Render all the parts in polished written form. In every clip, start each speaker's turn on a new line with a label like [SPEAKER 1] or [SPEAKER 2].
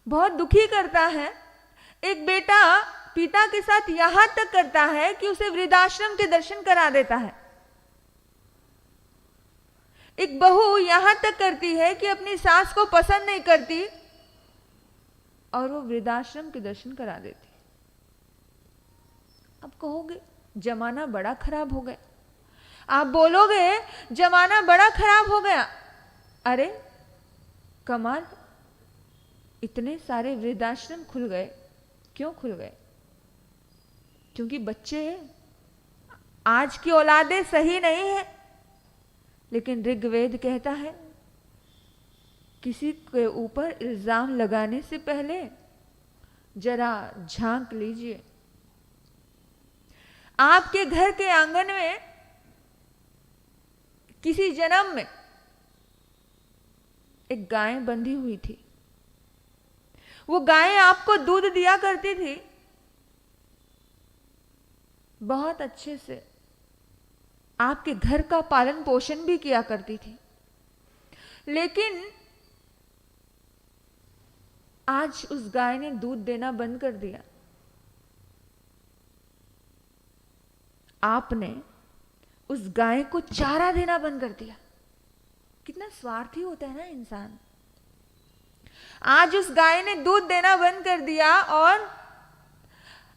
[SPEAKER 1] बहुत दुखी करता है। एक बेटा पिता के साथ यहां तक करता है कि उसे वृद्धाश्रम के दर्शन करा देता है। एक बहू यहां तक करती है कि अपनी सास को पसंद नहीं करती और वो वृद्धाश्रम के दर्शन करा देती। अब कहोगे जमाना बड़ा खराब हो गया, आप बोलोगे जमाना बड़ा खराब हो गया। अरे कमाल, इतने सारे वृद्धाश्रम खुल गए। क्यों खुल गए? क्योंकि बच्चे, आज की औलादें सही नहीं है। लेकिन ऋग्वेद कहता है किसी के ऊपर इल्जाम लगाने से पहले जरा झांक लीजिए। आपके घर के आंगन में किसी जन्म में एक गाय बंधी हुई थी। वो गाय आपको दूध दिया करती थी, बहुत अच्छे से आपके घर का पालन पोषण भी किया करती थी। लेकिन आज उस गाय ने दूध देना बंद कर दिया। आपने उस गाय को चारा देना बंद कर दिया। कितना स्वार्थी होता है ना इंसान। आज उस गाय ने दूध देना बंद कर दिया और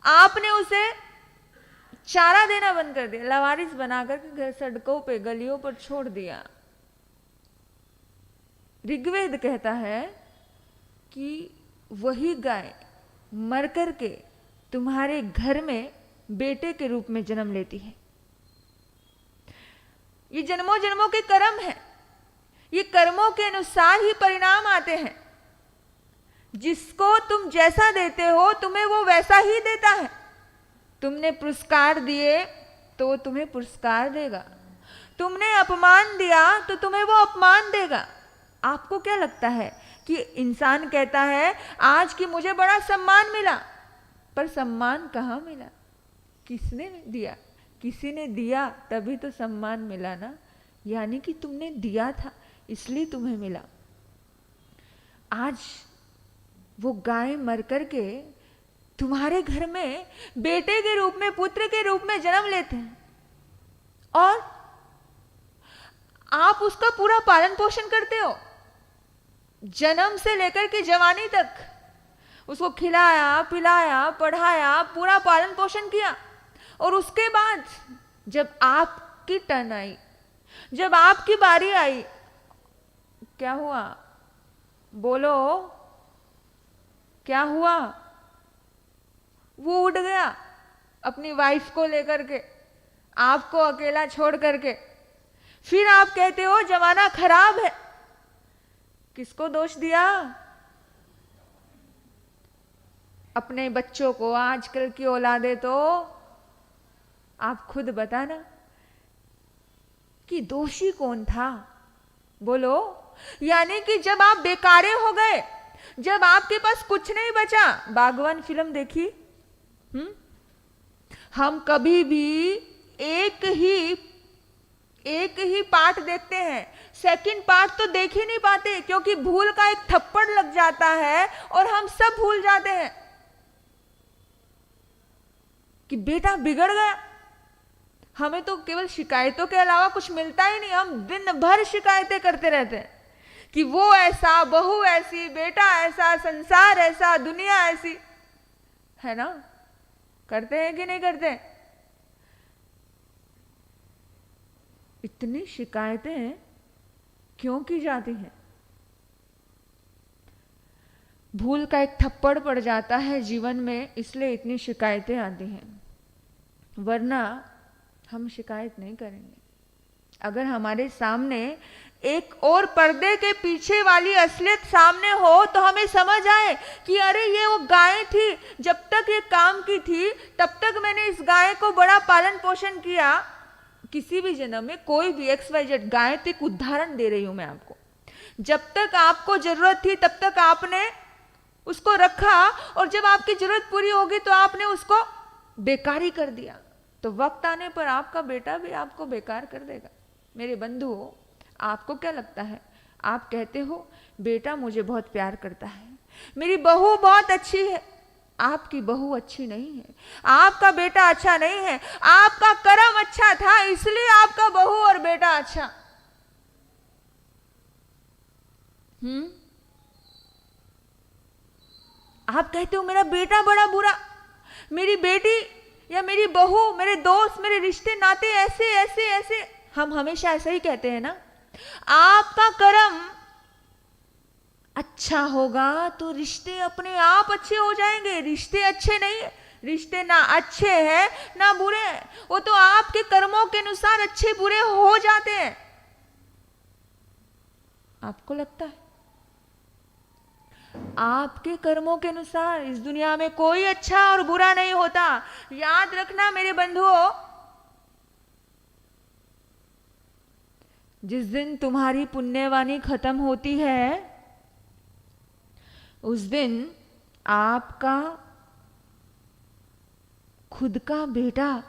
[SPEAKER 1] आपने उसे चारा देना बंद कर दिया, लवारिस बनाकर के घर सड़कों पे गलियों पर छोड़ दिया। ऋग्वेद कहता है कि वही गाय मर करके तुम्हारे घर में बेटे के रूप में जन्म लेती है। ये जन्मों जन्मों के कर्म है। ये कर्मों के अनुसार ही परिणाम आते हैं। जिसको तुम जैसा देते हो तुम्हें वो वैसा ही देता है। तुमने पुरस्कार दिए तो वो तुम्हें पुरस्कार देगा, तुमने अपमान दिया तो तुम्हें वो अपमान देगा। आपको क्या लगता है कि इंसान कहता है आज कि मुझे बड़ा सम्मान मिला, पर सम्मान कहाँ मिला? किसने दिया? किसी ने दिया तभी तो सम्मान मिला ना। यानी कि तुमने दिया था इसलिए तुम्हें मिला। आज वो गाय मर करके तुम्हारे घर में बेटे के रूप में, पुत्र के रूप में जन्म लेते हैं और आप उसका पूरा पालन पोषण करते हो। जन्म से लेकर के जवानी तक उसको खिलाया, पिलाया, पढ़ाया, पूरा पालन पोषण किया। और उसके बाद जब आपकी टर्न आई, जब आपकी बारी आई, क्या हुआ? बोलो, क्या हुआ? वो उड़ गया अपनी वाइफ को लेकर के, आपको अकेला छोड़ करके। फिर आप कहते हो जमाना खराब है। किसको दोष दिया? अपने बच्चों को। आजकल की औलादे तो आप खुद बताना कि दोषी कौन था? बोलो। यानी कि जब आप बेकारे हो गए, जब आपके पास कुछ नहीं बचा। बागवान फिल्म देखी? हम कभी भी एक ही पार्ट देखते हैं, सेकंड पार्ट तो देख ही नहीं पाते, क्योंकि भूल का एक थप्पड़ लग जाता है और हम सब भूल जाते हैं कि बेटा बिगड़ गया। हमें तो केवल शिकायतों के अलावा कुछ मिलता ही नहीं। हम दिन भर शिकायतें करते रहते हैं कि वो ऐसा, बहू ऐसी, बेटा ऐसा, संसार ऐसा, दुनिया ऐसी, है ना? करते हैं कि नहीं करते? इतनी शिकायतें क्यों की जाती हैं? भूल का एक थप्पड़ पड़ जाता है जीवन में, इसलिए इतनी शिकायतें आती हैं। वरना हम शिकायत नहीं करेंगे। अगर हमारे सामने एक और पर्दे के पीछे वाली असलियत सामने हो तो हमें समझ आए कि अरे ये वो गाय थी, जब तक ये काम की थी तब तक मैंने इस गाय को बड़ा पालन पोषण किया। किसी भी जन्म में कोई भी XYZ गाय, तो एक उदाहरण दे रही हूं मैं आपको। जब तक आपको जरूरत थी तब तक आपने उसको रखा, और जब आपकी जरूरत पूरी होगी तो आपने उसको बेकारी कर दिया। तो वक्त आने पर आपका बेटा भी आपको बेकार कर देगा। मेरे बंधुओं, आपको क्या लगता है? आप कहते हो बेटा मुझे बहुत प्यार करता है, मेरी बहू बहुत अच्छी है, आपकी बहू अच्छी नहीं है, आपका बेटा अच्छा नहीं है, आपका कर्म अच्छा था इसलिए आपका बहू और बेटा अच्छा। आप कहते हो मेरा बेटा बड़ा बुरा, मेरी बेटी या मेरी बहू, मेरे दोस्त, मेरे रिश्ते नाते ऐसे ऐसे ऐसे, हम हमेशा ऐसा ही कहते हैं ना। आपका कर्म अच्छा होगा तो रिश्ते अपने आप अच्छे हो जाएंगे। रिश्ते अच्छे नहीं है, रिश्ते ना अच्छे हैं ना बुरे हैं, वो तो आपके कर्मों के अनुसार अच्छे बुरे हो जाते हैं। आपको लगता है आपके कर्मों के अनुसार इस दुनिया में कोई अच्छा और बुरा नहीं होता। याद रखना मेरे बंधुओं, जिस दिन तुम्हारी पुण्यवाणी खत्म होती है उस दिन आपका खुद का बेटा,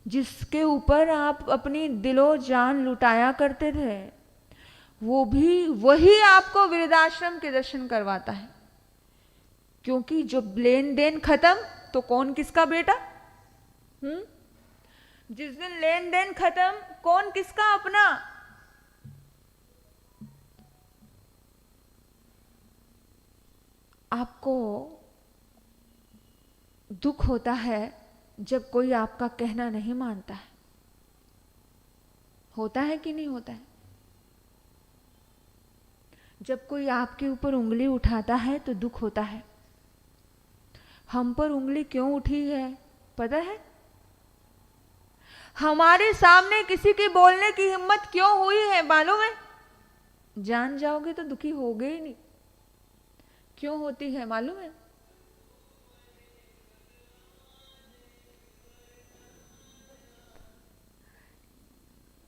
[SPEAKER 1] जिसके ऊपर आप अपनी दिलो जान लुटाया करते थे, वो भी वही आपको वृद्धाश्रम के दर्शन करवाता है। क्योंकि जब लेन देन खत्म तो कौन किसका बेटा? जिस दिन लेन देन खत्म कौन किसका अपना? आपको दुख होता है जब कोई आपका कहना नहीं मानता है, होता है कि नहीं होता है? जब कोई आपके ऊपर उंगली उठाता है तो दुख होता है। हम पर उंगली क्यों उठी है पता है? हमारे सामने किसी की बोलने की हिम्मत क्यों हुई है मालूम है? जान जाओगे तो दुखी होगे ही नहीं। क्यों होती है मालूम है?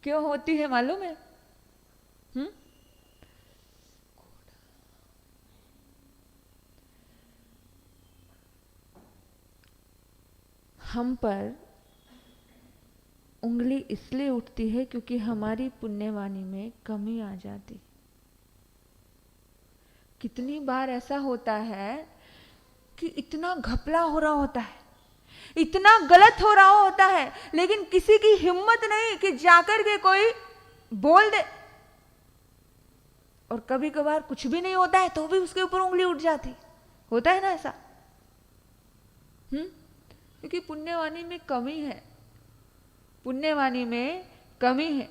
[SPEAKER 1] क्यों होती है मालूम है? हम पर उंगली इसलिए उठती है क्योंकि हमारी पुण्यवाणी में कमी आ जाती। कितनी बार ऐसा होता है कि इतना घपला हो रहा होता है, इतना गलत हो रहा होता है, लेकिन किसी की हिम्मत नहीं कि जाकर के कोई बोल दे। और कभी कभार कुछ भी नहीं होता है तो भी उसके ऊपर उंगली उठ जाती। होता है ना ऐसा? क्योंकि पुण्यवाणी में कमी है, पुण्यवाणी में कमी है।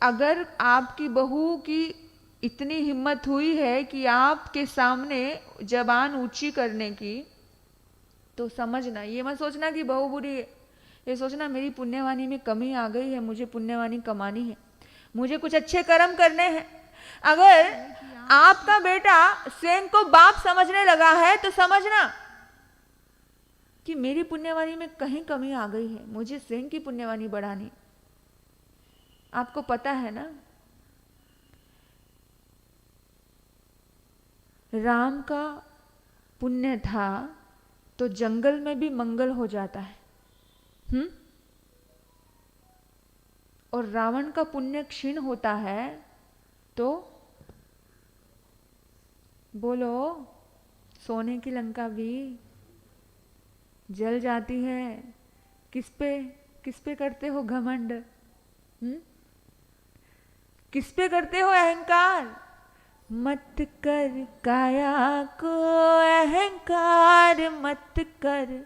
[SPEAKER 1] अगर आपकी बहू की इतनी हिम्मत हुई है कि आपके सामने जबान ऊंची करने की, तो समझना, ये मत सोचना कि बहू बुरी है, ये सोचना मेरी पुण्यवाणी में कमी आ गई है, मुझे पुण्यवाणी कमानी है, मुझे कुछ अच्छे कर्म करने हैं। अगर आपका बेटा स्वयं को बाप समझने लगा है तो समझना कि मेरी पुण्यवाणी में कहीं कमी आ गई है, मुझे स्वयं की पुण्यवाणी बढ़ानी। आपको पता है ना, राम का पुण्य था तो जंगल में भी मंगल हो जाता है। और रावण का पुण्य क्षीण होता है तो बोलो, सोने की लंका भी जल जाती है। किस पे करते हो घमंड? किस पे करते हो अहंकार? मत कर काया को अहंकार, मत कर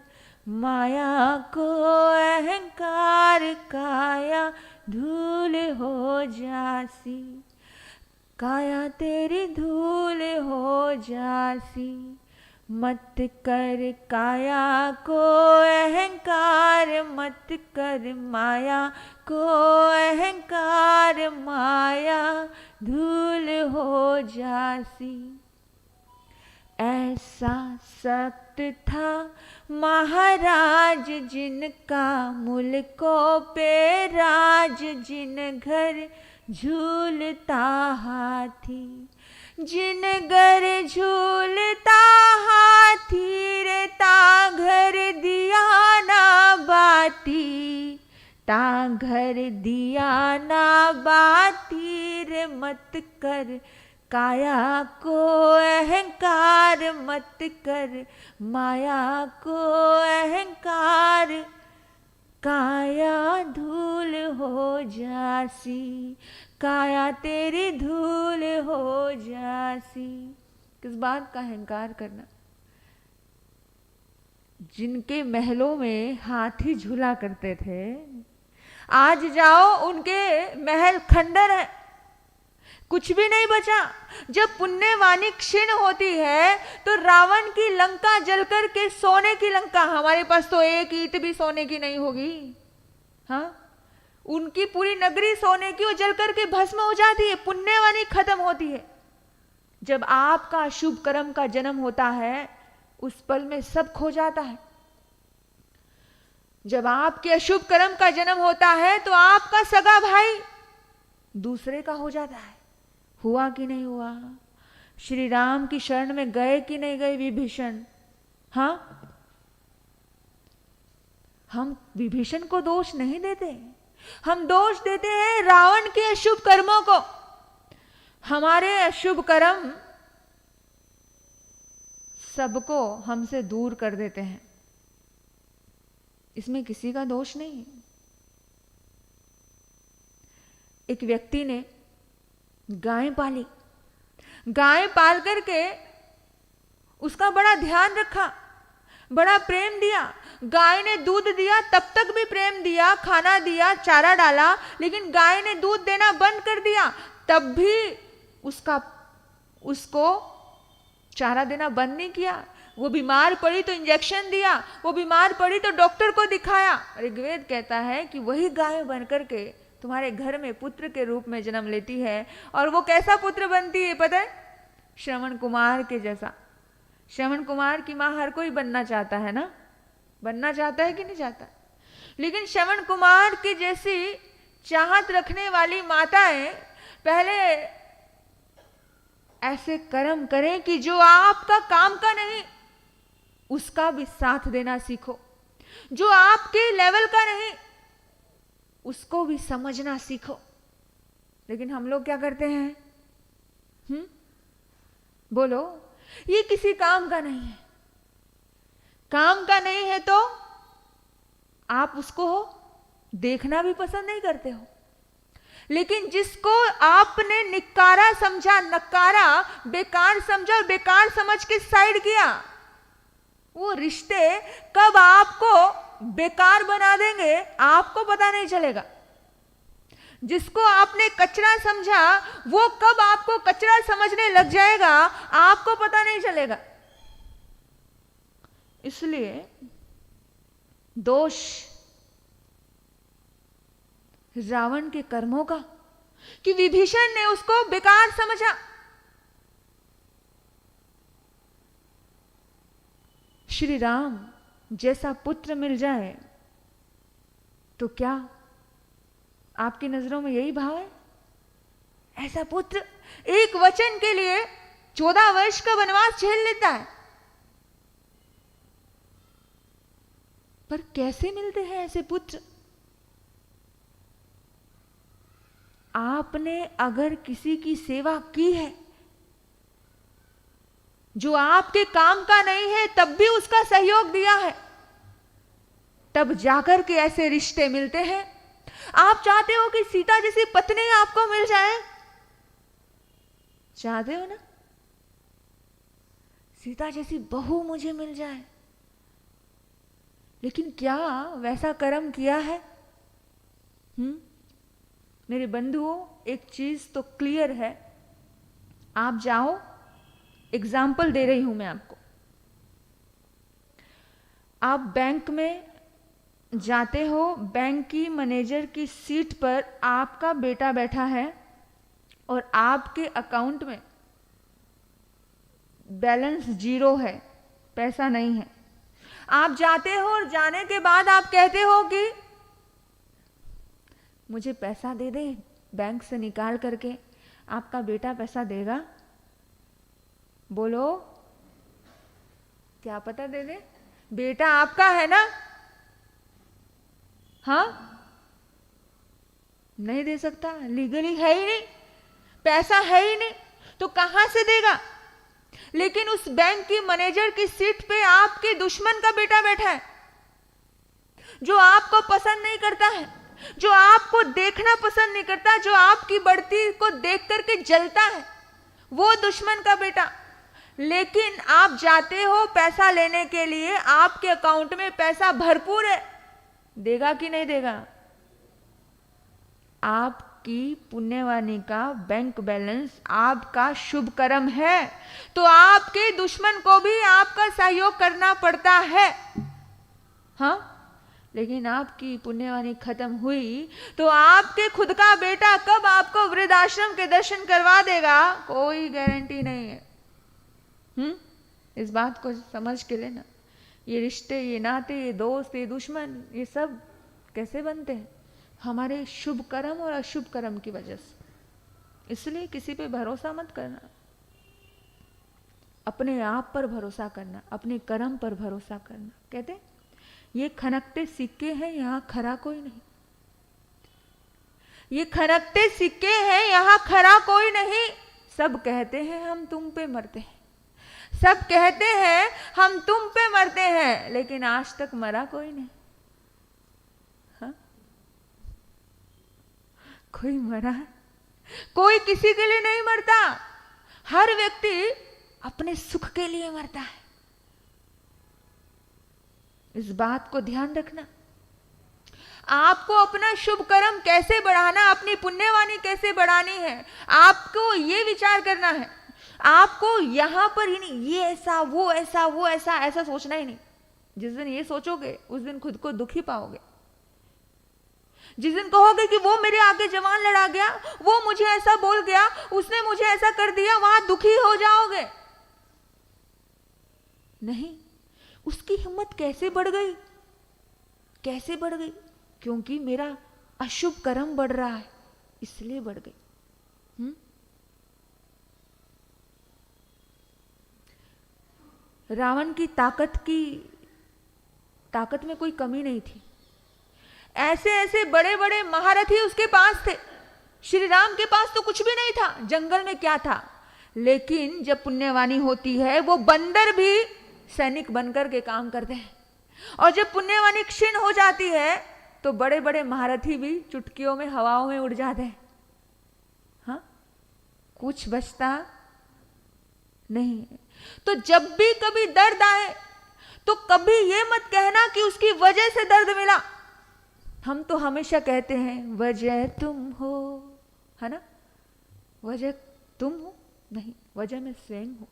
[SPEAKER 1] माया को अहंकार, काया धूल हो जासी, काया तेरी धूल हो जासी। मत कर काया को अहंकार, मत कर माया को अहंकार, माया धूल हो जासी। ऐसा सख्त था महाराज जिनका मुल्कों पे राज, जिन घर झूलता हाथी, जिन घर झूलता हाथी रे, ता घर दिया ना बाती, ता घर दिया ना बाती रे। मत कर काया को अहंकार मत कर, माया को अहंकार, काया धूल हो जासी, काया तेरी धूल हो जासी। किस बात का अहंकार करना? जिनके महलों में हाथी झूला करते थे, आज जाओ उनके महल खंडर है, कुछ भी नहीं बचा। जब पुण्यवानी क्षीण होती है तो रावण की लंका जलकर के सोने की लंका, हमारे पास तो एक ईंट भी सोने की नहीं होगी, हाँ, उनकी पूरी नगरी सोने की, वो जलकर के भस्म हो जाती है, पुण्यवानी खत्म होती है। जब आपका शुभ कर्म का जन्म होता है उस पल में सब खो जाता है। जब आपके अशुभ कर्म का जन्म होता है तो आपका सगा भाई दूसरे का हो जाता है। हुआ कि नहीं हुआ? श्री राम की शरण में गए कि नहीं गए विभीषण? हाँ, हम विभीषण को दोष नहीं देते, हम दोष देते हैं रावण के अशुभ कर्मों को। हमारे अशुभ कर्म सबको हमसे दूर कर देते हैं, इसमें किसी का दोष नहीं है। एक व्यक्ति ने गाय पाली, गाय पाल करके उसका बड़ा ध्यान रखा, बड़ा प्रेम दिया। गाय ने दूध दिया तब तक भी प्रेम दिया, खाना दिया, चारा डाला, लेकिन गाय ने दूध देना बंद कर दिया तब भी उसको चारा देना बंद नहीं किया। वो बीमार पड़ी तो इंजेक्शन दिया, वो बीमार पड़ी तो डॉक्टर को दिखाया। ऋग्वेद कहता है कि वही गाय बनकर के तुम्हारे घर में पुत्र के रूप में जन्म लेती है। और वो कैसा पुत्र बनती है पता है? श्रवण कुमार के जैसा। श्रवण कुमार की माँ हर कोई बनना चाहता है ना, बनना चाहता है कि नहीं चाहता? लेकिन श्रवण कुमार की जैसी चाहत रखने वाली माताएं पहले ऐसे कर्म करें कि जो आपका काम का नहीं उसका भी साथ देना सीखो, जो आपके लेवल का नहीं उसको भी समझना सीखो। लेकिन हम लोग क्या करते हैं? बोलो, ये किसी काम का नहीं है, काम का नहीं है तो आप उसको देखना भी पसंद नहीं करते हो। लेकिन जिसको आपने निकारा समझा, नकारा, बेकार समझा और बेकार समझ के साइड किया, वो रिश्ते कब आपको बेकार बना देंगे आपको पता नहीं चलेगा। जिसको आपने कचरा समझा वो कब आपको कचरा समझने लग जाएगा आपको पता नहीं चलेगा। इसलिए दोष रावण के कर्मों का कि विभीषण ने उसको बेकार समझा। श्री राम जैसा पुत्र मिल जाए तो क्या आपकी नजरों में यही भाव है? ऐसा पुत्र एक वचन के लिए 14 वर्ष का वनवास झेल लेता है। पर कैसे मिलते हैं ऐसे पुत्र? आपने अगर किसी की सेवा की है जो आपके काम का नहीं है तब भी उसका सहयोग दिया है, तब जाकर के ऐसे रिश्ते मिलते हैं। आप चाहते हो कि सीता जैसी पत्नी आपको मिल जाए? चाहते हो ना? सीता जैसी बहू मुझे मिल जाए। लेकिन क्या वैसा कर्म किया है? मेरे बंधुओं, एक चीज तो क्लियर है, आप जाओ, एग्जाम्पल दे रही हूं मैं आपको। आप बैंक में जाते हो, बैंक की मैनेजर की सीट पर आपका बेटा बैठा है और आपके अकाउंट में बैलेंस 0 है, पैसा नहीं है। आप जाते हो और जाने के बाद आप कहते हो कि मुझे पैसा दे दे, बैंक से निकाल करके। आपका बेटा पैसा देगा? बोलो, क्या पता दे दे? बेटा आपका है ना? हाँ, नहीं दे सकता, लीगली है ही नहीं, पैसा है ही नहीं। तो कहां से देगा? लेकिन उस बैंक की मैनेजर की सीट पे आपके दुश्मन का बेटा बैठा है, जो आपको पसंद नहीं करता है, जो आपको देखना पसंद नहीं करता, जो आपकी बढ़ती को देख करके जलता है, वो दुश्मन का बेटा। लेकिन आप जाते हो पैसा लेने के लिए, आपके अकाउंट में पैसा भरपूर है, देगा कि नहीं देगा? आपकी पुण्यवाणी का बैंक बैलेंस आपका शुभ कर्म है, तो आपके दुश्मन को भी आपका सहयोग करना पड़ता है। हाँ, लेकिन आपकी पुण्यवाणी खत्म हुई तो आपके खुद का बेटा कब आपको वृद्धाश्रम के दर्शन करवा देगा, कोई गारंटी नहीं है। इस बात को समझ के लेना। ये रिश्ते, ये नाते, ये दोस्त, ये दुश्मन, ये सब कैसे बनते हैं? हमारे शुभ कर्म और अशुभ कर्म की वजह से। इसलिए किसी पे भरोसा मत करना, अपने आप पर भरोसा करना, अपने कर्म पर भरोसा करना। कहते ये खनकते सिक्के हैं, यहां खरा कोई नहीं। ये खनकते सिक्के हैं, यहां खरा कोई नहीं। सब कहते हैं हम तुम पे मरते हैं, सब कहते हैं हम तुम पे मरते हैं, लेकिन आज तक मरा कोई नहीं। हाँ? कोई मरा है? कोई किसी के लिए नहीं मरता। हर व्यक्ति अपने सुख के लिए मरता है। इस बात को ध्यान रखना। आपको अपना शुभ कर्म कैसे बढ़ाना, अपनी पुण्यवाणी कैसे बढ़ानी है, आपको ये विचार करना है। आपको यहां पर ही नहीं, ये ऐसा वो ऐसा वो ऐसा ऐसा सोचना ही नहीं। जिस दिन ये सोचोगे उस दिन खुद को दुखी पाओगे। जिस दिन कहोगे कि वो मेरे आगे जवान लड़ा गया, वो मुझे ऐसा बोल गया, उसने मुझे ऐसा कर दिया, वहां दुखी हो जाओगे। नहीं, उसकी हिम्मत कैसे बढ़ गई? कैसे बढ़ गई? क्योंकि मेरा अशुभ कर्म बढ़ रहा है, इसलिए बढ़ गई। रावण की ताकत में कोई कमी नहीं थी। ऐसे ऐसे बड़े बड़े महारथी उसके पास थे। श्री राम के पास तो कुछ भी नहीं था, जंगल में क्या था। लेकिन जब पुण्यवाणी होती है, वो बंदर भी सैनिक बनकर के काम करते हैं। और जब पुण्यवाणी क्षीण हो जाती है तो बड़े बड़े महारथी भी चुटकियों में हवाओं में उड़ जाते हैं। हाँ, कुछ बचता नहीं। तो जब भी कभी दर्द आए तो कभी ये मत कहना कि उसकी वजह से दर्द मिला। हम तो हमेशा कहते हैं वजह तुम हो, है ना? वजह तुम हो? नहीं, वजह मैं स्वयं हूं।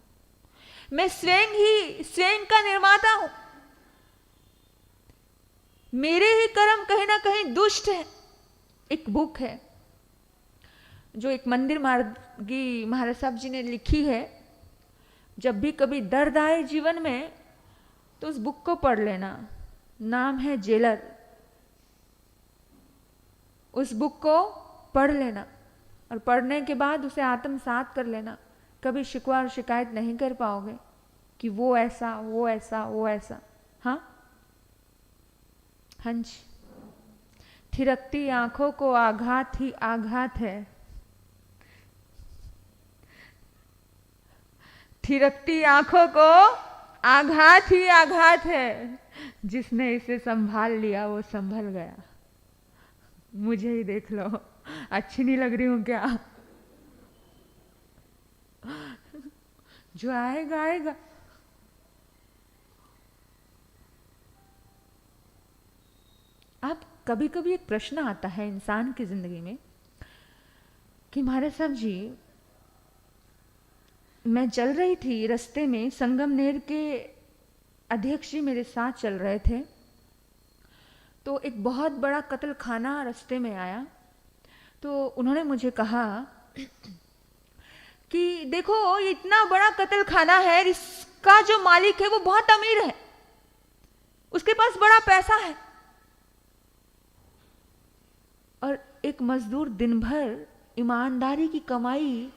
[SPEAKER 1] मैं स्वयं का निर्माता हूं। मेरे ही कर्म कहीं ना कहीं दुष्ट है। एक बुक है जो एक मंदिर मार्गी महाराज साहब जी ने लिखी है। जब भी कभी दर्द आए जीवन में तो उस बुक को पढ़ लेना। नाम है जेलर। उस बुक को पढ़ लेना और पढ़ने के बाद उसे आत्मसात कर लेना। कभी शिकवा और शिकायत नहीं कर पाओगे कि वो ऐसा वो ऐसा वो ऐसा। हाँ हाँ जी। थिरकती आंखों को आघात ही आघात है। थिरकती आंखों को आघात ही आघात है। जिसने इसे संभाल लिया वो संभल गया। मुझे ही देख लो, अच्छी नहीं लग रही हूं क्या? जो आएगा आएगा। अब कभी कभी एक प्रश्न आता है इंसान की जिंदगी में कि महाराज साहब जी, मैं चल रही थी रास्ते में, संगमनेर के अध्यक्ष जी मेरे साथ चल रहे थे, तो एक बहुत बड़ा कत्ल खाना रास्ते में आया। तो उन्होंने मुझे कहा कि देखो ये इतना बड़ा कत्ल खाना है, इसका जो मालिक है वो बहुत अमीर है, उसके पास बड़ा पैसा है, और एक मजदूर दिन भर ईमानदारी की कमाई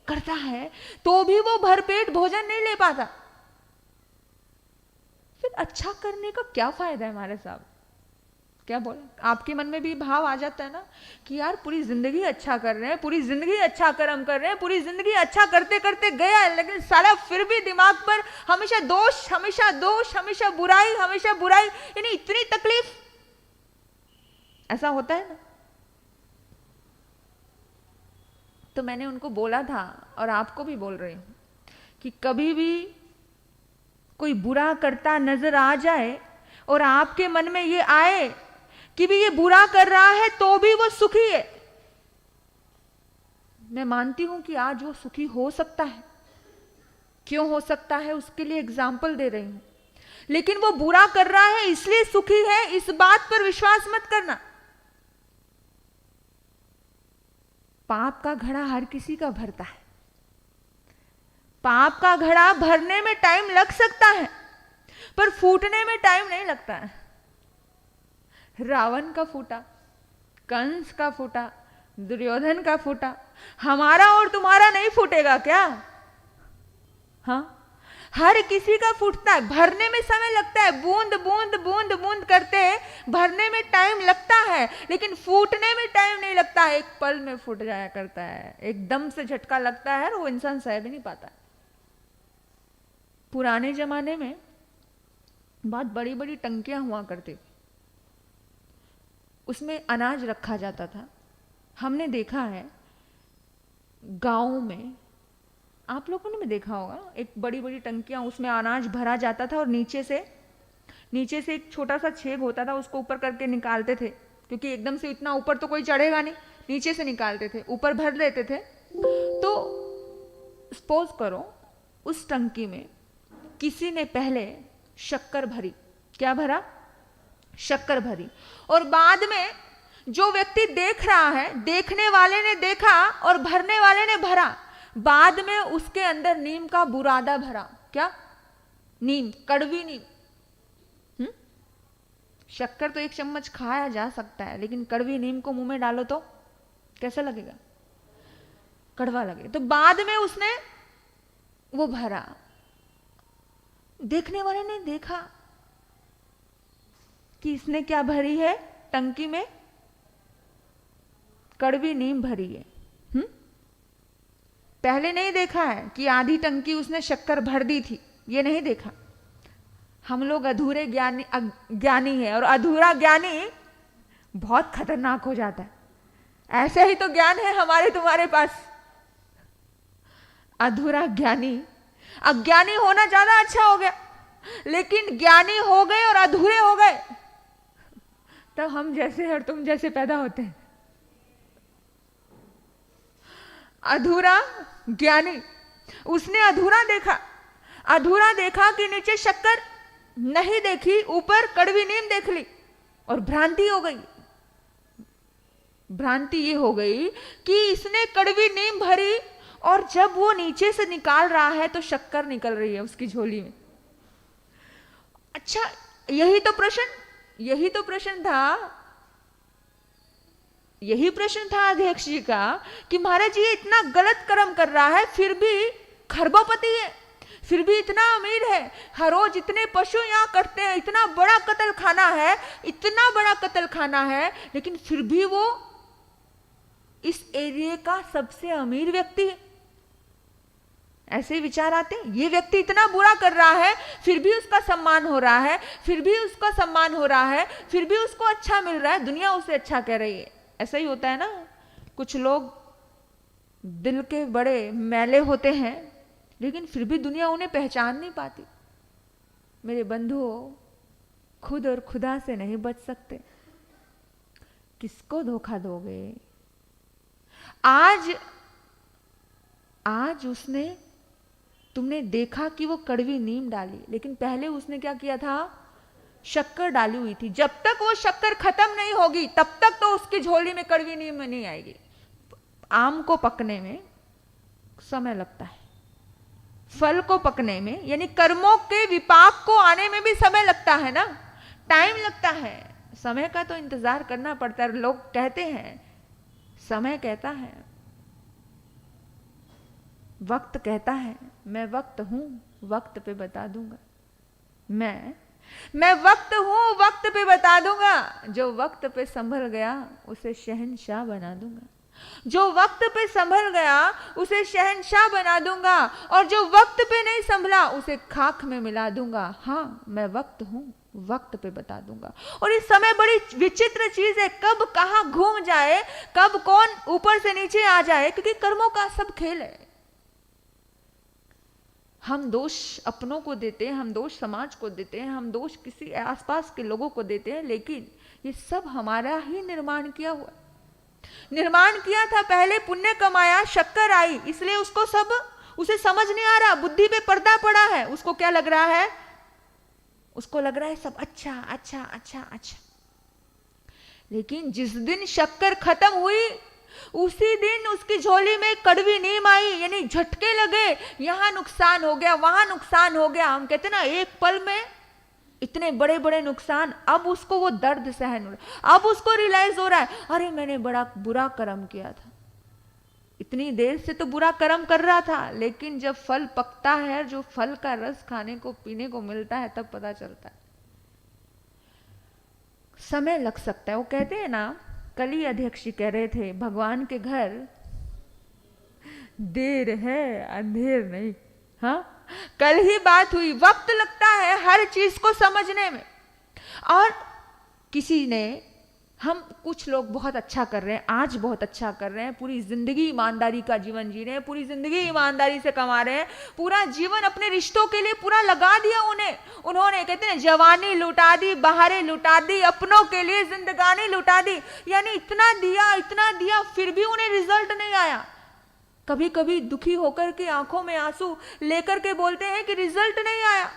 [SPEAKER 1] करता है तो भी वो भरपेट भोजन नहीं ले पाता। फिर अच्छा करने का क्या फायदा है हमारे साहब? क्या बोला? आपके मन में भी भाव आ जाता है ना कि यार पूरी जिंदगी अच्छा कर रहे हैं, पूरी जिंदगी अच्छा कर्म कर रहे हैं, पूरी जिंदगी अच्छा करते करते गया, लेकिन साला फिर भी दिमाग पर हमेशा दोष, हमेशा दोष, हमेशा बुराई, हमेशा बुराई, यानी इतनी तकलीफ। ऐसा होता है ना। तो मैंने उनको बोला था और आपको भी बोल रही हूं कि कभी भी कोई बुरा करता नजर आ जाए और आपके मन में ये आए कि भी ये बुरा कर रहा है तो भी वो सुखी है, मैं मानती हूं कि आज वो सुखी हो सकता है। क्यों हो सकता है उसके लिए एग्जाम्पल दे रही हूं। लेकिन वो बुरा कर रहा है इसलिए सुखी है, इस बात पर विश्वास मत करना। पाप का घड़ा हर किसी का भरता है। पाप का घड़ा भरने में टाइम लग सकता है पर फूटने में टाइम नहीं लगता है। रावण का फूटा, कंस का फूटा, दुर्योधन का फूटा, हमारा और तुम्हारा नहीं फूटेगा क्या? हाँ, हर किसी का फूटता है। भरने में समय लगता है, बूंद बूंद बूंद बूंद करते भरने में टाइम लगता है, लेकिन फूटने में टाइम नहीं लगता है। एक पल में फूट जाया करता है, एकदम से झटका लगता है और वो इंसान सह भी नहीं पाता। पुराने जमाने में बहुत बड़ी बड़ी टंकियां हुआ करती थी, उसमें अनाज रखा जाता था। हमने देखा है गांव में, आप लोगों ने भी देखा होगा, एक बड़ी बड़ी टंकियां, उसमें अनाज भरा जाता था और नीचे से एक छोटा सा छेद होता था, उसको ऊपर करके निकालते थे, क्योंकि एकदम से इतना ऊपर तो कोई चढ़ेगा नहीं, नीचे से निकालते थे, ऊपर भर देते थे। तो सपोज करो उस टंकी में किसी ने पहले शक्कर भरी, क्या भरा? शक्कर भरी, और बाद में जो व्यक्ति देख रहा है, देखने वाले ने देखा और भरने वाले ने भरा, बाद में उसके अंदर नीम का बुरादा भरा। क्या? नीम, कड़वी नीम। शक्कर तो एक चम्मच खाया जा सकता है, लेकिन कड़वी नीम को मुंह में डालो तो कैसा लगेगा? कड़वा लगे। तो बाद में उसने वो भरा, देखने वाले ने देखा कि इसने क्या भरी है टंकी में? कड़वी नीम भरी है। पहले नहीं देखा है कि आधी टंकी उसने शक्कर भर दी थी, ये नहीं देखा। हम लोग अधूरे ज्ञानी है, और अधूरा ज्ञानी बहुत खतरनाक हो जाता है। ऐसे ही तो ज्ञान है हमारे तुम्हारे पास। अधूरा ज्ञानी, अज्ञानी होना ज्यादा अच्छा हो गया, लेकिन ज्ञानी हो गए और अधूरे हो गए तब हम जैसे और तुम जैसे पैदा होते हैं। अधूरा ज्ञानी, उसने अधूरा देखा कि नीचे शक्कर नहीं देखी, ऊपर कड़वी नीम देख ली, और भ्रांति हो गई। भ्रांति ये हो गई कि इसने कड़वी नीम भरी, और जब वो नीचे से निकाल रहा है तो शक्कर निकल रही है उसकी झोली में। अच्छा, यही तो प्रश्न था अध्यक्ष जी का कि महाराज जी इतना गलत कर्म कर रहा है, फिर भी खरबोपति है, फिर भी इतना अमीर है, हर रोज इतने पशु यहाँ कटते हैं, इतना बड़ा कत्ल खाना है, लेकिन फिर भी वो इस एरिया का सबसे अमीर व्यक्ति है। ऐसे विचार आते हैं। ये व्यक्ति इतना बुरा कर रहा है, फिर भी उसका सम्मान हो रहा है, फिर भी उसको अच्छा मिल रहा है, दुनिया उसे अच्छा कह रही है। ऐसा ही होता है ना। कुछ लोग दिल के बड़े मैले होते हैं, लेकिन फिर भी दुनिया उन्हें पहचान नहीं पाती। मेरे बंधुओं, खुद और खुदा से नहीं बच सकते, किसको धोखा दोगे? आज उसने, तुमने देखा कि वो कड़वी नीम डाली, लेकिन पहले उसने क्या किया था? शक्कर डाली हुई थी। जब तक वो शक्कर खत्म नहीं होगी तब तक तो उसकी झोली में कड़वी नीम नहीं आएगी। आम को पकने में समय लगता है, फल को पकने में, यानी कर्मों के विपाक को आने में भी समय लगता है ना, टाइम लगता है। समय का तो इंतजार करना पड़ता है। लोग कहते हैं, समय कहता है, वक्त कहता है, मैं वक्त हूं, वक्त पे बता दूंगा। मैं मैं वक्त हूं, वक्त पे बता दूंगा। जो वक्त पे संभल गया उसे शहंशाह बना दूंगा। जो वक्त पे संभल गया उसे शहंशाह बना दूंगा, और जो वक्त पे नहीं संभला उसे खाक में मिला दूंगा। हाँ, मैं वक्त हूं, वक्त पे बता दूंगा। और इस समय बड़ी विचित्र चीज है, कब कहां घूम जाए, कब कौन ऊपर से नीचे आ जाए, क्योंकि कर्मों का सब खेल है। हम दोष अपनों को देते हैं, हम दोष समाज को देते हैं, हम दोष किसी आसपास के लोगों को देते हैं, लेकिन ये सब हमारा ही निर्माण किया हुआ, निर्माण किया था। पहले पुण्य कमाया, शक्कर आई, इसलिए उसको सब, उसे समझ नहीं आ रहा, बुद्धि पे पर्दा पड़ा है। उसको क्या लग रहा है? उसको लग रहा है सब अच्छा अच्छा अच्छा अच्छा। लेकिन जिस दिन शक्कर खत्म हुई उसी दिन उसकी झोली में कड़वी नीम आई, यानी झटके लगे, यहां नुकसान हो गया, वहां नुकसान हो गया। हम कहते ना, एक पल में इतने बड़े बड़े नुकसान। अब उसको वो दर्द सहन हो रहा, अब उसको रियलाइज हो रहा है, अरे मैंने बड़ा बुरा कर्म किया था। इतनी देर से तो बुरा कर्म कर रहा था, लेकिन जब फल पकता है, जो फल का रस खाने को पीने को मिलता है, तब पता चलता है। समय लग सकता है। वो कहते हैं ना, कल ही अध्यक्ष जी कह रहे थे, भगवान के घर देर है अंधेर नहीं। हाँ, कल ही बात हुई, वक्त लगता है हर चीज को समझने में। और किसी ने, हम कुछ लोग बहुत अच्छा कर रहे हैं, आज बहुत अच्छा कर रहे हैं, पूरी जिंदगी ईमानदारी का जीवन जी रहे हैं, पूरी जिंदगी ईमानदारी से कमा रहे हैं, पूरा जीवन अपने रिश्तों के लिए पूरा लगा दिया उन्होंने कहते हैं जवानी लुटा दी, बहारें लुटा दी, अपनों के लिए जिंदगानी लुटा दी। यानी इतना दिया, फिर भी उन्हें रिजल्ट नहीं आया। कभी कभी दुखी होकर के आंखों में आंसू लेकर के बोलते हैं कि रिजल्ट नहीं आया।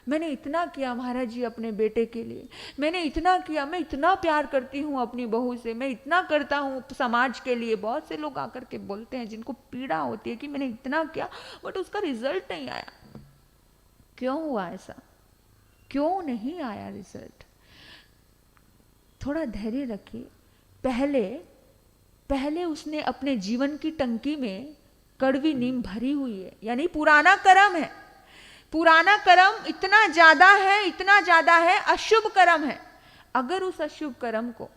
[SPEAKER 1] मैंने इतना किया महाराज जी अपने बेटे के लिए, मैंने इतना किया, मैं इतना प्यार करती हूँ अपनी बहू से, मैं इतना करता हूँ समाज के लिए। बहुत से लोग आकर के बोलते हैं जिनको पीड़ा होती है कि मैंने इतना किया बट उसका रिजल्ट नहीं आया। क्यों हुआ ऐसा? क्यों नहीं आया रिजल्ट? थोड़ा धैर्य रखिए। पहले उसने अपने जीवन की टंकी में कड़वी नीम भरी हुई है, यानी पुराना कर्म है। पुराना कर्म इतना ज्यादा है, अशुभ कर्म है। अगर उस अशुभ कर्म को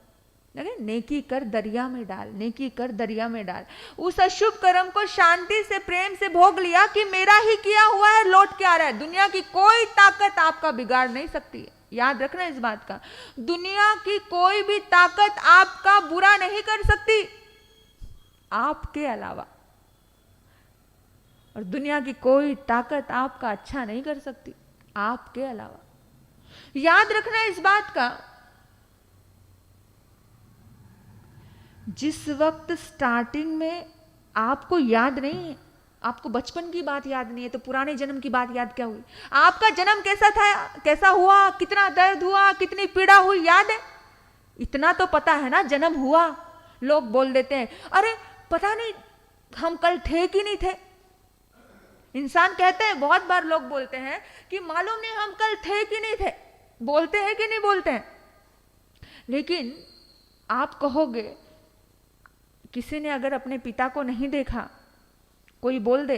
[SPEAKER 1] नेकी कर दरिया में डाल, नेकी कर दरिया में डाल, उस अशुभ कर्म को शांति से प्रेम से भोग लिया कि मेरा ही किया हुआ है, लौट के आ रहा है। दुनिया की कोई ताकत आपका बिगाड़ नहीं सकती है, याद रखना इस बात का। दुनिया की कोई भी ताकत आपका बुरा नहीं कर सकती आपके अलावा, और दुनिया की कोई ताकत आपका अच्छा नहीं कर सकती आपके अलावा। याद रखना इस बात का। जिस वक्त स्टार्टिंग में आपको याद नहीं है, आपको बचपन की बात याद नहीं है, तो पुराने जन्म की बात याद क्या हुई? आपका जन्म कैसा था, कैसा हुआ, कितना दर्द हुआ, कितनी पीड़ा हुई, याद है? इतना तो पता है ना, जन्म हुआ। लोग बोल देते हैं अरे पता नहीं हम कल थे कि नहीं थे। इंसान कहते हैं, बहुत बार लोग बोलते हैं कि मालूम नहीं हम कल थे कि नहीं थे। बोलते हैं कि नहीं बोलते हैं? लेकिन आप कहोगे, किसी ने अगर अपने पिता को नहीं देखा, कोई बोल दे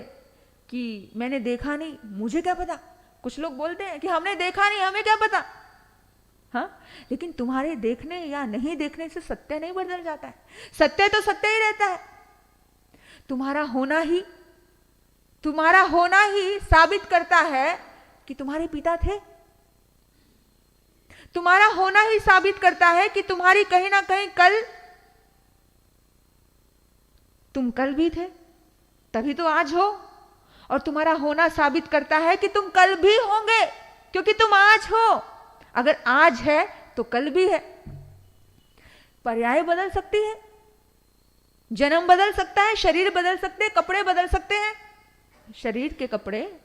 [SPEAKER 1] कि मैंने देखा नहीं, मुझे क्या पता। कुछ लोग बोलते हैं कि हमने देखा नहीं, हमें क्या पता। हाँ, लेकिन तुम्हारे देखने या नहीं देखने से सत्य नहीं बदल जाता है। सत्य तो सत्य ही रहता है। तुम्हारा होना ही साबित करता है कि तुम्हारे पिता थे। तुम्हारा होना ही साबित करता है कि तुम्हारी कहीं ना कहीं तुम कल भी थे, तभी तो आज हो। और तुम्हारा होना साबित करता है कि तुम कल भी होंगे, क्योंकि तुम आज हो। अगर आज है तो कल भी है। पर्याय बदल सकती है, जन्म बदल सकता है, शरीर बदल सकते हैं, कपड़े बदल सकते हैं, शरीर के कपड़े,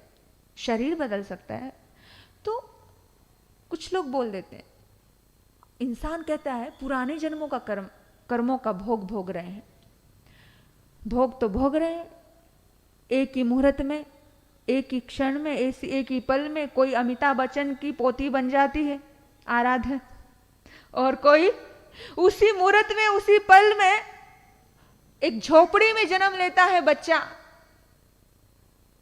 [SPEAKER 1] शरीर बदल सकता है। तो कुछ लोग बोल देते हैं, इंसान कहता है पुराने जन्मों का कर्मों का भोग रहे हैं। भोग तो भोग रहे हैं, एक ही मुहूर्त में, एक ही क्षण में, एक ही पल में। कोई अमिताभ बच्चन की पोती बन जाती है आराध्य, और कोई उसी मुहूर्त में, उसी पल में एक झोपड़ी में जन्म लेता है बच्चा।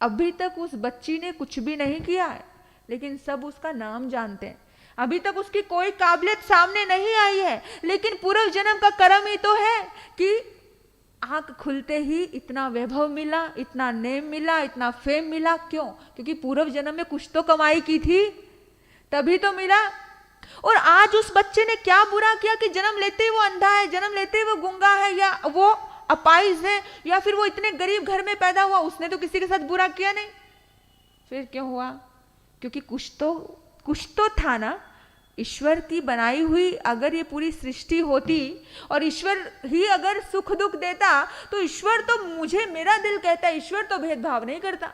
[SPEAKER 1] अभी तक उस बच्ची ने कुछ भी नहीं किया है, लेकिन सब उसका नाम जानते हैं। अभी तक उसकी कोई काबिलियत सामने नहीं आई है, लेकिन पूर्व जन्म का कर्म ही तो है कि आंख खुलते ही इतना वैभव मिला, इतना नेम मिला, इतना फेम मिला। क्यों? क्योंकि पूर्व जन्म में कुछ तो कमाई की थी, तभी तो मिला। और आज उस बच्चे ने क्या बुरा किया कि जन्म लेते ही वो अंधा है, जन्म लेते ही वो गूंगा है, या वो अपाहिज है, या फिर वो इतने गरीब घर में पैदा हुआ। उसने तो किसी के साथ बुरा किया नहीं, फिर क्यों हुआ? क्योंकि कुछ तो था ना। ईश्वर की बनाई हुई अगर ये पूरी सृष्टि होती और ईश्वर ही अगर सुख दुख देता, तो ईश्वर तो मुझे, मेरा दिल कहता है ईश्वर तो भेदभाव नहीं करता।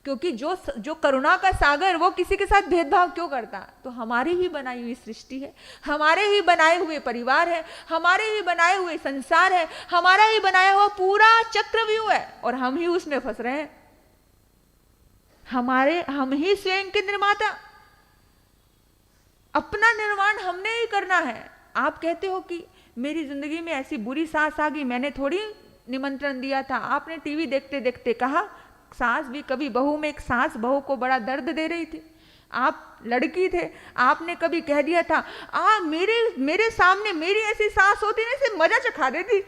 [SPEAKER 1] क्योंकि जो करुणा का सागर, वो किसी के साथ भेदभाव क्यों करता? तो हमारी ही बनाई हुई सृष्टि है, हमारे ही बनाए हुए परिवार है, हमारे ही बनाए हुए संसार है, हमारा ही बनाया हुआ पूरा चक्रव्यूह है, और हम ही उसमें फंस रहे हैं। हम ही स्वयं के निर्माता। अपना निर्माण हमने ही करना है। आप कहते हो कि मेरी जिंदगी में ऐसी बुरी सास आ गई, मैंने थोड़ी निमंत्रण दिया था। आपने टीवी देखते देखते कहा सास भी कभी बहू में, एक सास बहू को बड़ा दर्द दे रही थी। आप लड़की थे, आपने कभी कह दिया था मेरे सामने मेरी ऐसी सास होती ना, इसे मजा चखा देती।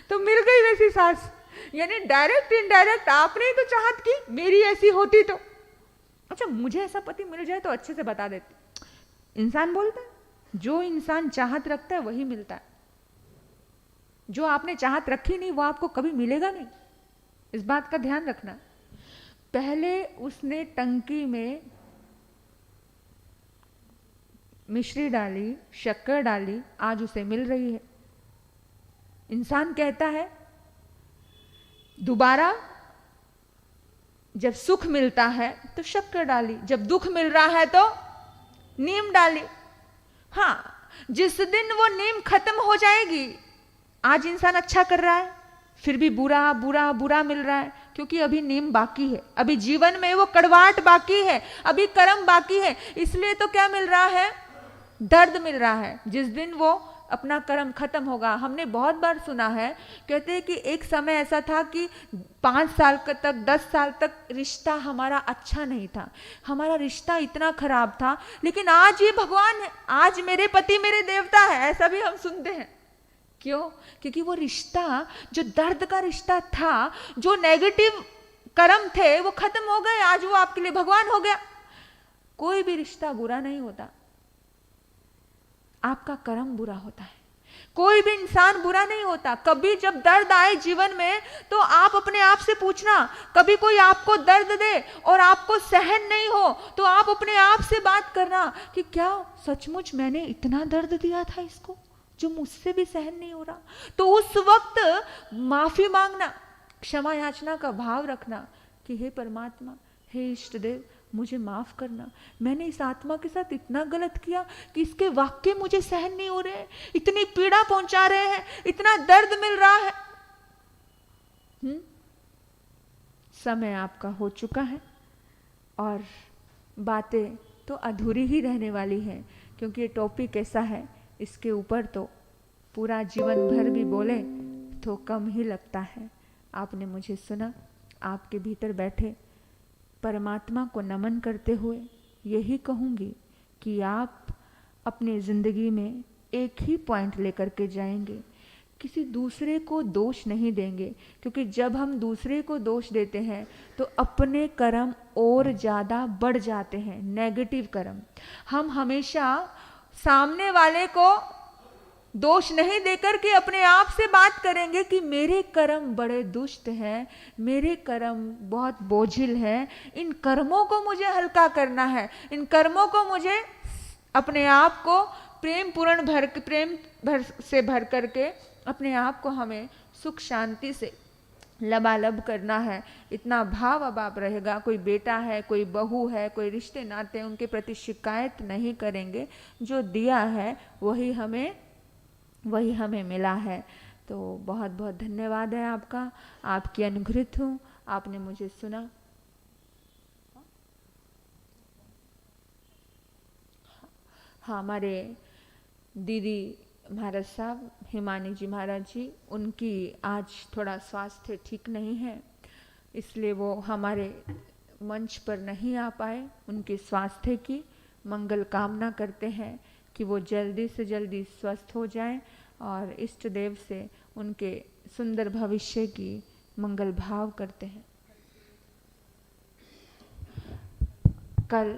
[SPEAKER 1] तो मिल गई वैसी सास। यानी डायरेक्ट इनडायरेक्ट आपने ही तो चाहत की मेरी ऐसी होती तो। अच्छा, मुझे ऐसा पति मिल जाए तो अच्छे से बता देती। इंसान बोलता है, जो इंसान चाहत रखता है वही मिलता है। जो आपने चाहत रखी नहीं वो आपको कभी मिलेगा नहीं, इस बात का ध्यान रखना। पहले उसने टंकी में मिश्री डाली, शक्कर डाली, आज उसे मिल रही है। इंसान कहता है दोबारा जब सुख मिलता है तो शक्कर डाली, जब दुख मिल रहा है तो नीम डाली। हाँ, जिस दिन वो नीम खत्म हो जाएगी, आज इंसान अच्छा कर रहा है फिर भी बुरा बुरा बुरा मिल रहा है, क्योंकि अभी नीम बाकी है, अभी जीवन में वो कड़वाहट बाकी है, अभी कर्म बाकी है। इसलिए तो क्या मिल रहा है? दर्द मिल रहा है। जिस दिन वो अपना कर्म खत्म होगा, हमने बहुत बार सुना है, कहते हैं कि एक समय ऐसा था कि 5 साल तक 10 साल तक रिश्ता हमारा अच्छा नहीं था, हमारा रिश्ता इतना खराब था, लेकिन आज ये भगवान है, आज मेरे पति मेरे देवता है, ऐसा भी हम सुनते हैं। क्यों? क्योंकि वो रिश्ता जो दर्द का रिश्ता था, जो नेगेटिव कर्म थे वो खत्म हो गए, आज वो आपके लिए भगवान हो गया। कोई भी रिश्ता बुरा नहीं होता, आपका कर्म बुरा होता है। कोई भी इंसान बुरा नहीं होता। कभी जब दर्द आए जीवन में तो आप अपने आप से पूछना, कभी कोई आपको दर्द दे और आपको सहन नहीं हो तो आप अपने आप से बात करना कि क्या सचमुच मैंने इतना दर्द दिया था इसको जो मुझसे भी सहन नहीं हो रहा? तो उस वक्त माफी मांगना, क्षमा याचना का भाव रखना कि हे परमात्मा, हे इष्ट देव, मुझे माफ करना, मैंने इस आत्मा के साथ इतना गलत किया कि इसके वाक्य मुझे सहन नहीं हो रहे हैं, इतनी पीड़ा पहुंचा रहे हैं, इतना दर्द मिल रहा है। समय आपका हो चुका है और बातें तो अधूरी ही रहने वाली हैं, क्योंकि ये टॉपिक ऐसा है, इसके ऊपर तो पूरा जीवन भर भी बोले तो कम ही लगता है। आपने मुझे सुना, आपके भीतर बैठे परमात्मा को नमन करते हुए यही कहूँगी कि आप अपनी ज़िंदगी में एक ही पॉइंट लेकर के जाएंगे, किसी दूसरे को दोष नहीं देंगे, क्योंकि जब हम दूसरे को दोष देते हैं तो अपने कर्म और ज़्यादा बढ़ जाते हैं, नेगेटिव कर्म। हम हमेशा सामने वाले को दोष नहीं देकर के अपने आप से बात करेंगे कि मेरे कर्म बड़े दुष्ट हैं, मेरे कर्म बहुत बोझिल हैं, इन कर्मों को मुझे हल्का करना है, इन कर्मों को मुझे अपने आप को प्रेम भर से भर करके अपने आप को हमें सुख शांति से लबालब करना है। इतना भाव अब आप रहेगा। कोई बेटा है, कोई बहू है, कोई रिश्ते नाते, उनके प्रति शिकायत नहीं करेंगे। जो दिया है वही हमें मिला है। तो बहुत बहुत धन्यवाद है आपका, आपकी अनुग्रहित हूँ, आपने मुझे सुना। हाँ, हमारे दीदी महाराज साहब, हिमानी जी महाराज जी, उनकी आज थोड़ा स्वास्थ्य ठीक नहीं है, इसलिए वो हमारे मंच पर नहीं आ पाए। उनके स्वास्थ्य की मंगल कामना करते हैं कि वो जल्दी से जल्दी स्वस्थ हो जाएं और इष्ट देव से उनके सुंदर भविष्य की मंगल भाव करते हैं। कल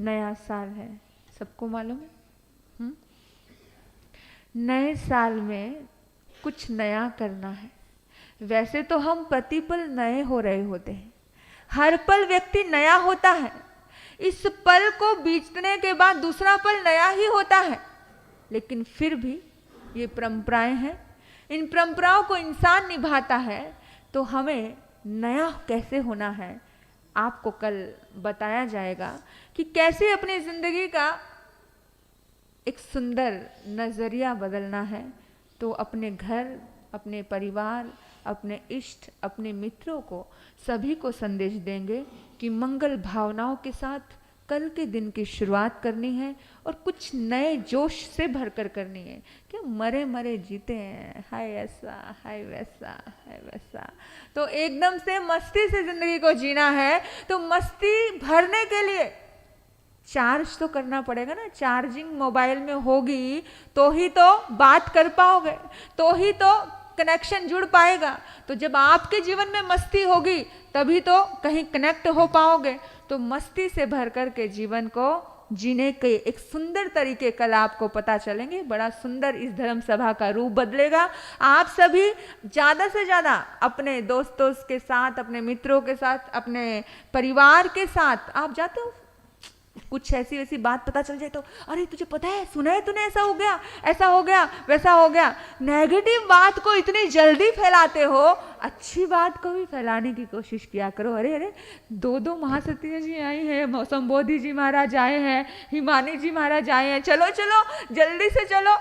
[SPEAKER 1] नया साल है, सबको मालूम है। नए साल में कुछ नया करना है। वैसे तो हम प्रतिपल नए हो रहे होते हैं, हर पल व्यक्ति नया होता है। इस पल को बीतने के बाद दूसरा पल नया ही होता है, लेकिन फिर भी ये परंपराएं हैं, इन परंपराओं को इंसान निभाता है। तो हमें नया कैसे होना है, आपको कल बताया जाएगा कि कैसे अपनी जिंदगी का एक सुंदर नजरिया बदलना है। तो अपने घर, अपने परिवार, अपने इष्ट, अपने मित्रों को, सभी को संदेश देंगे कि मंगल भावनाओं के साथ कल के दिन की शुरुआत करनी है और कुछ नए जोश से भरकर करनी है। क्या मरे मरे जीते हैं, हाय ऐसा हाय वैसा हाय वैसा। तो एकदम से मस्ती से जिंदगी को जीना है। तो मस्ती भरने के लिए चार्ज तो करना पड़ेगा ना। चार्जिंग मोबाइल में होगी तो ही तो बात कर पाओगे, तो ही तो कनेक्शन जुड़ पाएगा। तो जब आपके जीवन में मस्ती होगी तभी तो कहीं कनेक्ट हो पाओगे। तो मस्ती से भर कर के जीवन को जीने के एक सुंदर तरीके कल आपको पता चलेंगे। बड़ा सुंदर इस धर्म सभा का रूप बदलेगा। आप सभी ज़्यादा से ज़्यादा अपने दोस्तों के साथ, अपने मित्रों के साथ, अपने परिवार के साथ आप जाते हो, कुछ ऐसी वैसी बात पता चल जाए तो अरे तुझे पता है, सुना है तूने, ऐसा हो गया, ऐसा हो गया, वैसा हो गया। नेगेटिव बात को इतनी जल्दी फैलाते हो, अच्छी बात को भी फैलाने की कोशिश किया करो। अरे अरे, दो महासती जी आई हैं, संबोधि जी महाराज आए हैं, हिमानी जी महाराज आए हैं, चलो चलो जल्दी से चलो।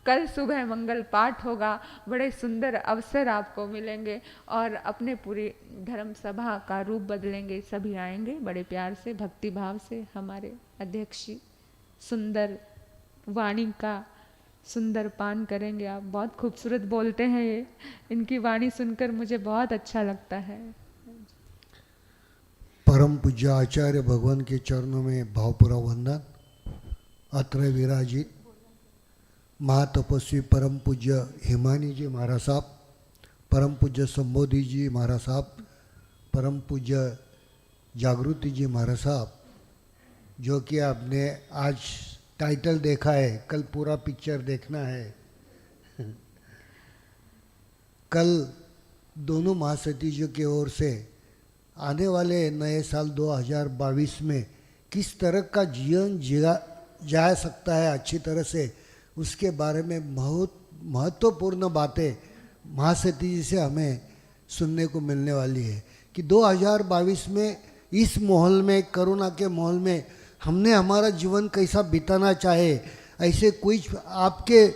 [SPEAKER 1] कल सुबह मंगल पाठ होगा, बड़े सुंदर अवसर आपको मिलेंगे और अपने पूरी धर्म सभा का रूप बदलेंगे। सभी आएंगे बड़े प्यार से, भक्ति भाव से। हमारे अध्यक्ष जी सुंदर वाणी का सुंदर पान करेंगे। आप बहुत खूबसूरत बोलते हैं, ये इनकी वाणी सुनकर मुझे बहुत अच्छा लगता है।
[SPEAKER 2] परम पूज्य आचार्य भगवान के चरणों में भावपूरा वंदन। अत्र विराजित महातपस्वी परम पूज्य हिमानी जी महाराज साहब, परम पूज्य संबोधि जी महाराज साहब, परम पूज्य जागृति जी महाराज साहब, जो कि आपने आज टाइटल देखा है, कल पूरा पिक्चर देखना है। कल दोनों महासतीजों की ओर से आने वाले नए साल 2022 में किस तरह का जीवन जिया जा सकता है अच्छी तरह से, उसके बारे में बहुत महत्वपूर्ण बातें महासती जी से हमें सुनने को मिलने वाली है कि 2022 में इस माहौल में, कोरोना के माहौल में हमने हमारा जीवन कैसा बिताना चाहे, ऐसे कुछ आपके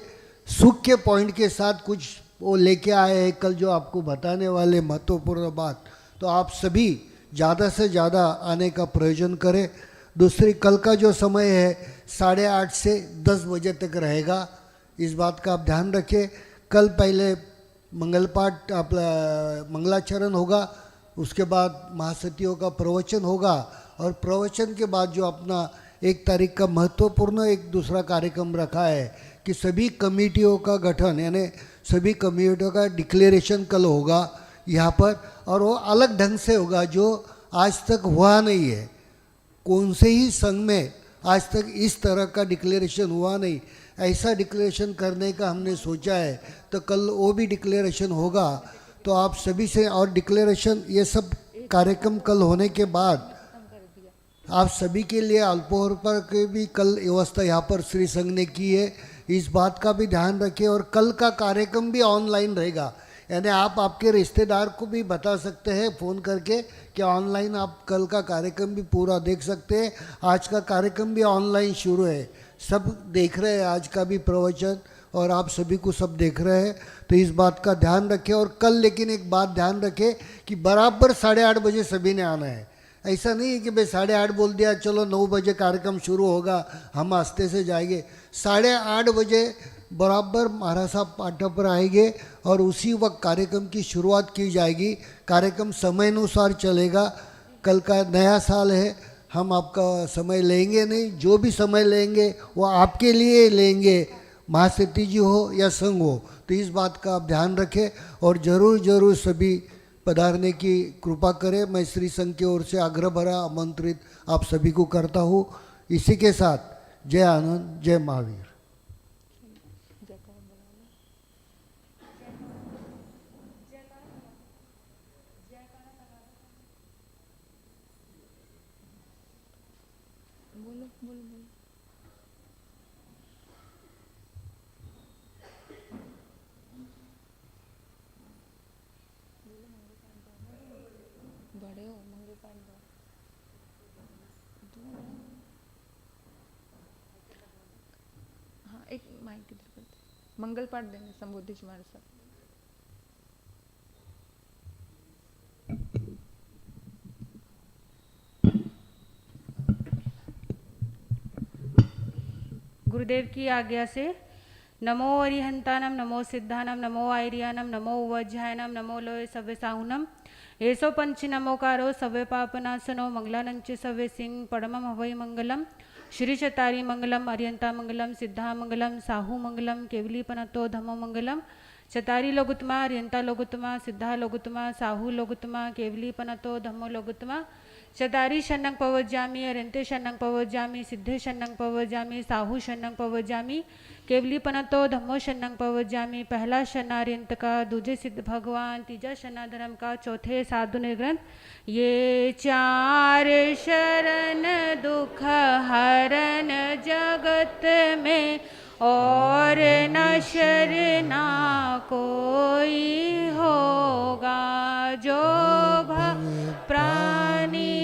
[SPEAKER 2] सुख के पॉइंट के साथ कुछ वो लेके आए हैं कल, जो आपको बताने वाले महत्वपूर्ण बात। तो आप सभी ज़्यादा से ज़्यादा आने का प्रयोजन करें। दूसरी, कल का जो समय है 8:30 से 10 बजे तक रहेगा, इस बात का आप ध्यान रखें। कल पहले मंगल पाठ, मंगलाचरण होगा, उसके बाद महासतियों का प्रवचन होगा और प्रवचन के बाद जो अपना 1 तारीख का महत्वपूर्ण एक दूसरा कार्यक्रम रखा है कि सभी कमेटियों का गठन, यानी सभी कमेटियों का डिक्लेरेशन कल होगा यहाँ पर, और वो अलग ढंग से होगा जो आज तक हुआ नहीं है। कौन से ही संघ में आज तक इस तरह का डिक्लेरेशन हुआ नहीं, ऐसा डिक्लेरेशन करने का हमने सोचा है। तो कल वो भी डिक्लेरेशन होगा। तो आप सभी से, और डिक्लेरेशन ये सब कार्यक्रम कल होने के बाद आप सभी के लिए अल्पोहर पर के भी कल व्यवस्था यहाँ पर श्री संघ ने की है, इस बात का भी ध्यान रखें। और कल का कार्यक्रम भी ऑनलाइन रहेगा, यानी आप आपके रिश्तेदार को भी बता सकते हैं फ़ोन करके कि ऑनलाइन आप कल का कार्यक्रम भी पूरा देख सकते हैं। आज का कार्यक्रम भी ऑनलाइन शुरू है, सब देख रहे हैं आज का भी प्रवचन, और आप सभी को सब देख रहे हैं। तो इस बात का ध्यान रखें। और कल लेकिन एक बात ध्यान रखें कि बराबर 8:30 बजे सभी ने आना है। ऐसा नहीं है कि भाई 8:30 बोल दिया चलो 9 बजे कार्यक्रम शुरू होगा हम आस्ते से जाएंगे। 8:30 बजे बराबर महाराज साहब पाटा पर आएंगे और उसी वक्त कार्यक्रम की शुरुआत की जाएगी। कार्यक्रम समय अनुसार चलेगा। कल का नया साल है हम आपका समय लेंगे नहीं, जो भी समय लेंगे वो आपके लिए लेंगे, महासती जी हो या संघ हो। तो इस बात का आप ध्यान रखें और ज़रूर ज़रूर सभी पधारने की कृपा करें। मैं श्री संघ की ओर से आग्रह भरा आमंत्रित आप सभी को करता हूँ। इसी के साथ जय आनंद, जय महावीर।
[SPEAKER 1] बड़े हो मंगल पाठ दो। हाँ, एक माइक इधर कर दे। मंगल पाठ देंगे संबोधि जी महाराज साहब।
[SPEAKER 3] गुरुदेव की आज्ञा से नमो अरिहंतानम, नमो सिद्धानम, नमो आयरियानम, नमो उवज्जायनम, नमो लोय सव्य साहुनम, येसो पंच नमोकारो सव्य पापनाशनो, मंगलानंच सव्य सिंह पड़मम हवै मंगलम, श्री चतारी मंगलम, अरिहंता मंगलम, सिद्धा मंगलम, साहू मंगलम, केवलीपनतो धमो मंगलम, चतारी लोगुत्मा, अरिहंता लोगुत्मा, सिद्धा लोगुत्मा, साहू लोगुत्मा, केवलीपनतो धमो लोगुत्मा, चतारी शन्नंग पवज्जामि, अरिहंते शन्नंग पवज्जामि, सिद्धे शन्नंग पवज्जामि, साहू शन्नंग पवज्जामि, केवलीपनतो धम्मो शन्नंग पवज्जामि। पहला शन्ना अरिहंत का, दूजे सिद्ध भगवान, तीजा शन्ना धर्म का, चौथे साधु निर्ग्रंथ। ये चार शरण दुख हरन जगत में, और न शरणा कोई होगा। जो प्राणी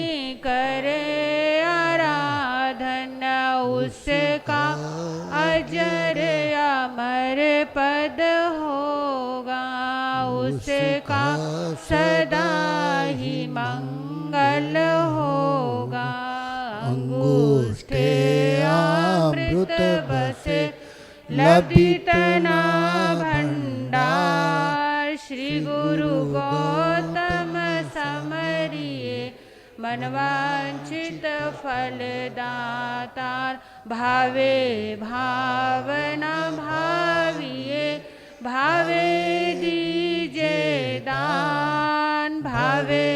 [SPEAKER 3] करे आराधन, उसका अजर अमर पद होगा, उसका सदा ही मंगल होगा। अंगुष्ठे अमृत बसे लब्धित ना भंडार, श्री गुरु गौतम समरिये मनवांचित फलदातार। भावे भावना भाविये, भावे दीजे दान, भावे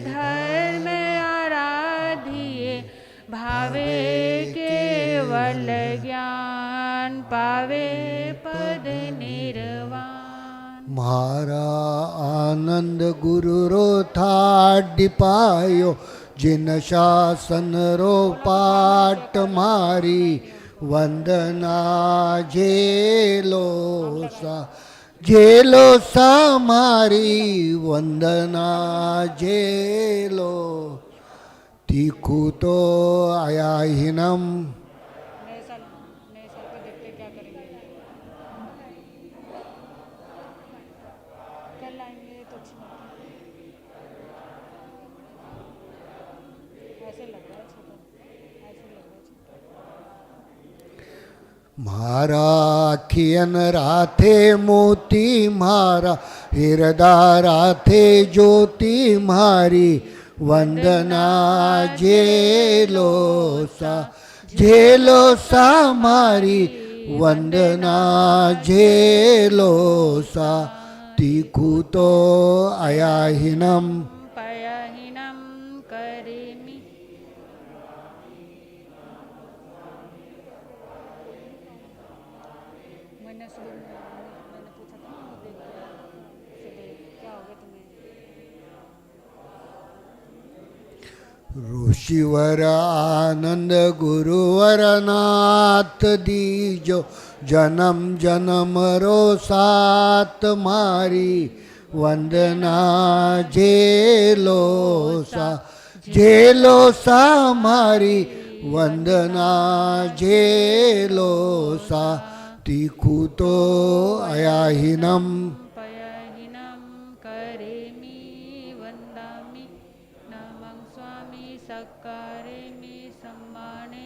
[SPEAKER 3] धर्म आराधिये, भावे केवल ज्ञान, पावे पद निर्वाण।
[SPEAKER 2] मारा आनंद गुरु रो थाडी पायो, जिन शासन रो पाट मारी, वंदना जेलो सा मारी, वंदना जेलो। तीखू तो आया हिनम।
[SPEAKER 3] नए साल को देखते क्या करेंगे। कल आएंगे तो अच्छी बात है। ऐसे लग रहा है छोटा, ऐसे लग रहा है छोटा।
[SPEAKER 2] मारा अखियन राथे मोती मारा, हृदय राथे ज्योति मारी, वंदना जेलो सा मारी, वंदना जेलो सा। तीखू तो आया हिनम।
[SPEAKER 3] पयहिनम करेमि। मैंने पूछा था सुबह क्या हो गया तुम्हें।
[SPEAKER 2] ऋषिवर आनंद गुरुवर नाथ दीजो, जन्म जन्म रो साथ मारी, वंदना जेलो सा मारी, वंदना जेलो सा। तीखू तो आया हिनम।
[SPEAKER 3] पयहिनम करेमि वंदामि, नमं स्वामी सक्कारेमि सम्माने,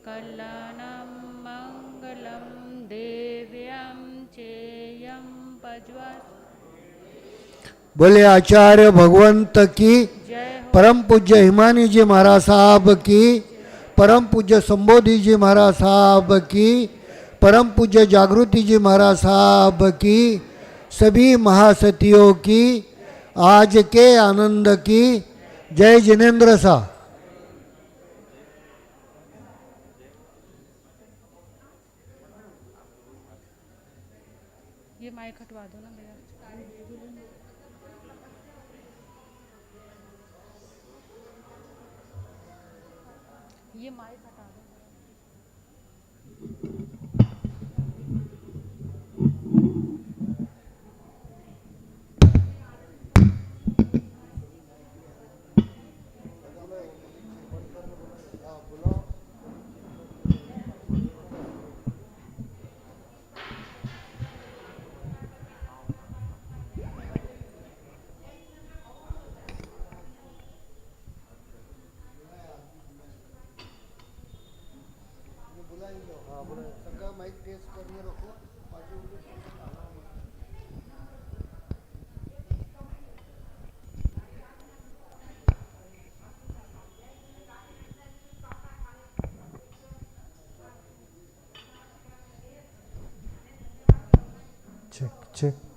[SPEAKER 3] कल्याणं मंगलम देव्यं चेयं पज्वा।
[SPEAKER 2] बोले आचार्य भगवंत की
[SPEAKER 3] जय हो।
[SPEAKER 2] परम पूज्य हिमानी जी महाराज साहब की, परम पूज्य संबोधि जी महाराज साहब की, परम पूज्य जागृति जी महाराज साहब की, सभी महासतियों की आज के आनंद की। जय जिनेन्द्र साहब।
[SPEAKER 3] ये माइक हटवा दो ना मेरा। ये माइक हटा दो।
[SPEAKER 2] Check check.